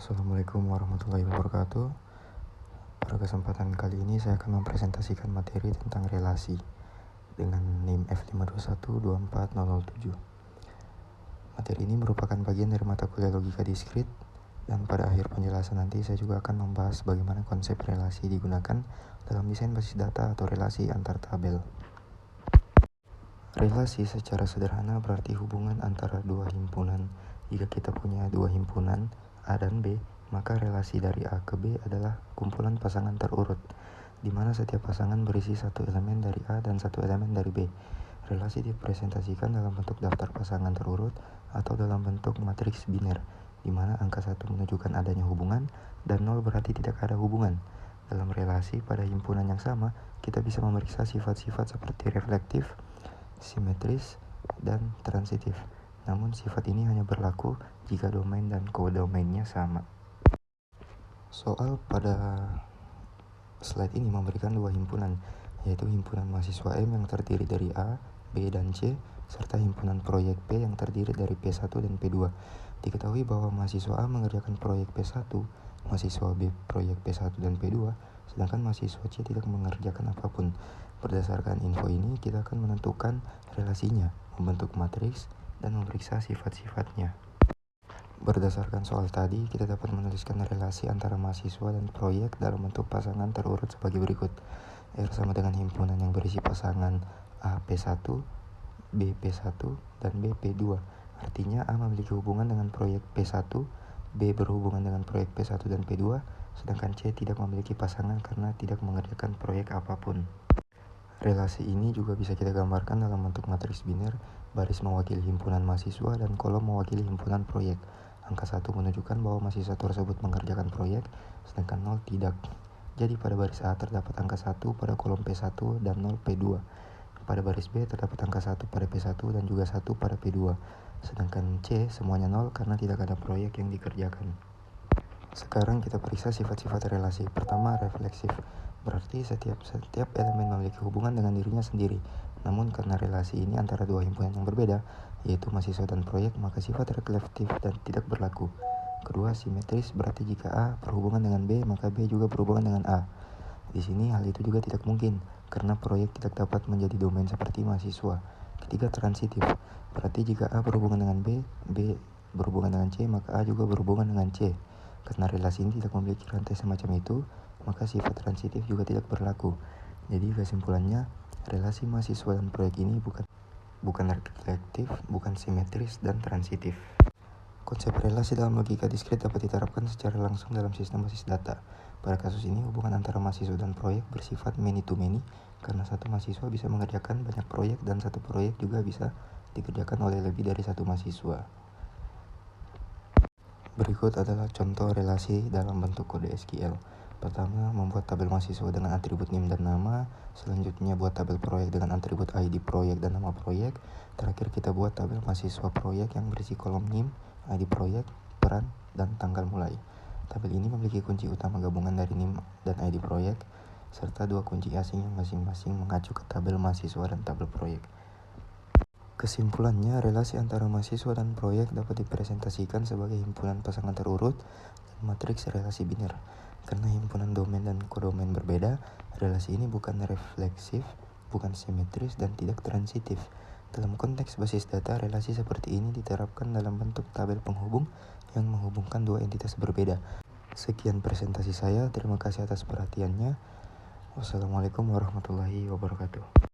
Assalamualaikum warahmatullahi wabarakatuh. Pada kesempatan kali ini saya akan mempresentasikan materi tentang relasi dengan NIM F521240007. Materi ini merupakan bagian dari mata kuliah logika diskrit, dan pada akhir penjelasan nanti saya juga akan membahas bagaimana konsep relasi digunakan dalam desain basis data atau relasi antar tabel. Relasi secara sederhana berarti hubungan antara dua himpunan. Jika kita punya dua himpunan A dan B, maka relasi dari A ke B adalah kumpulan pasangan terurut, di mana setiap pasangan berisi satu elemen dari A dan satu elemen dari B. Relasi dipresentasikan dalam bentuk daftar pasangan terurut atau dalam bentuk matriks biner, di mana angka 1 menunjukkan adanya hubungan dan 0 berarti tidak ada hubungan. Dalam relasi pada himpunan yang sama, kita bisa memeriksa sifat-sifat seperti reflektif, simetris, dan transitif. Namun sifat ini hanya berlaku jika domain dan kodomainnya sama. Soal pada slide ini memberikan dua himpunan, yaitu himpunan mahasiswa M yang terdiri dari A, B, dan C, serta himpunan proyek P yang terdiri dari P1 dan P2. Diketahui bahwa mahasiswa A mengerjakan proyek P1, mahasiswa B proyek P1 dan P2, sedangkan mahasiswa C tidak mengerjakan apapun. Berdasarkan info ini, kita akan menentukan relasinya, membentuk matriks, dan memeriksa sifat-sifatnya. Berdasarkan soal tadi, kita dapat menuliskan relasi antara mahasiswa dan proyek dalam bentuk pasangan terurut sebagai berikut. R sama dengan himpunan yang berisi pasangan A P1, B P1, dan B P2. Artinya A memiliki hubungan dengan proyek P1, B berhubungan dengan proyek P1 dan P2, sedangkan C tidak memiliki pasangan karena tidak mengerjakan proyek apapun. Relasi ini juga bisa kita gambarkan dalam bentuk matriks biner, baris mewakili himpunan mahasiswa dan kolom mewakili himpunan proyek. Angka 1 menunjukkan bahwa mahasiswa tersebut mengerjakan proyek, sedangkan 0 tidak. Jadi pada baris A terdapat angka 1 pada kolom P1 dan 0 P2. Pada baris B terdapat angka 1 pada P1 dan juga 1 pada P2. Sedangkan C semuanya 0 karena tidak ada proyek yang dikerjakan. Sekarang kita periksa sifat-sifat relasi. Pertama, refleksif. Berarti setiap elemen memiliki hubungan dengan dirinya sendiri. Namun karena relasi ini antara dua himpunan yang berbeda, yaitu mahasiswa dan proyek, maka sifat reflektif dan tidak berlaku. Kedua, simetris. Berarti jika A berhubungan dengan B, maka B juga berhubungan dengan A. Di sini hal itu juga tidak mungkin, karena proyek tidak dapat menjadi domain seperti mahasiswa. Ketiga, transitif. Berarti jika A berhubungan dengan B, B berhubungan dengan C, maka A juga berhubungan dengan C. Karena relasi ini tidak memiliki rantai semacam itu, maka sifat transitif juga tidak berlaku. Jadi kesimpulannya, relasi mahasiswa dan proyek ini bukan reflektif, bukan simetris, dan transitif. Konsep relasi dalam logika diskrit dapat diterapkan secara langsung dalam sistem basis data. Pada kasus ini, hubungan antara mahasiswa dan proyek bersifat many to many, karena satu mahasiswa bisa mengerjakan banyak proyek dan satu proyek juga bisa dikerjakan oleh lebih dari satu mahasiswa. Berikut adalah contoh relasi dalam bentuk kode SQL. Pertama, membuat tabel mahasiswa dengan atribut NIM dan nama. Selanjutnya, buat tabel proyek dengan atribut ID proyek dan nama proyek. Terakhir, kita buat tabel mahasiswa proyek yang berisi kolom NIM, ID proyek, peran, dan tanggal mulai. Tabel ini memiliki kunci utama gabungan dari NIM dan ID proyek, serta dua kunci asing yang masing-masing mengacu ke tabel mahasiswa dan tabel proyek. Kesimpulannya, relasi antara mahasiswa dan proyek dapat dipresentasikan sebagai himpunan pasangan terurut dan matriks relasi biner. Karena himpunan domain dan kodomain berbeda, relasi ini bukan refleksif, bukan simetris, dan tidak transitif. Dalam konteks basis data, relasi seperti ini diterapkan dalam bentuk tabel penghubung yang menghubungkan dua entitas berbeda. Sekian presentasi saya, terima kasih atas perhatiannya. Wassalamualaikum warahmatullahi wabarakatuh.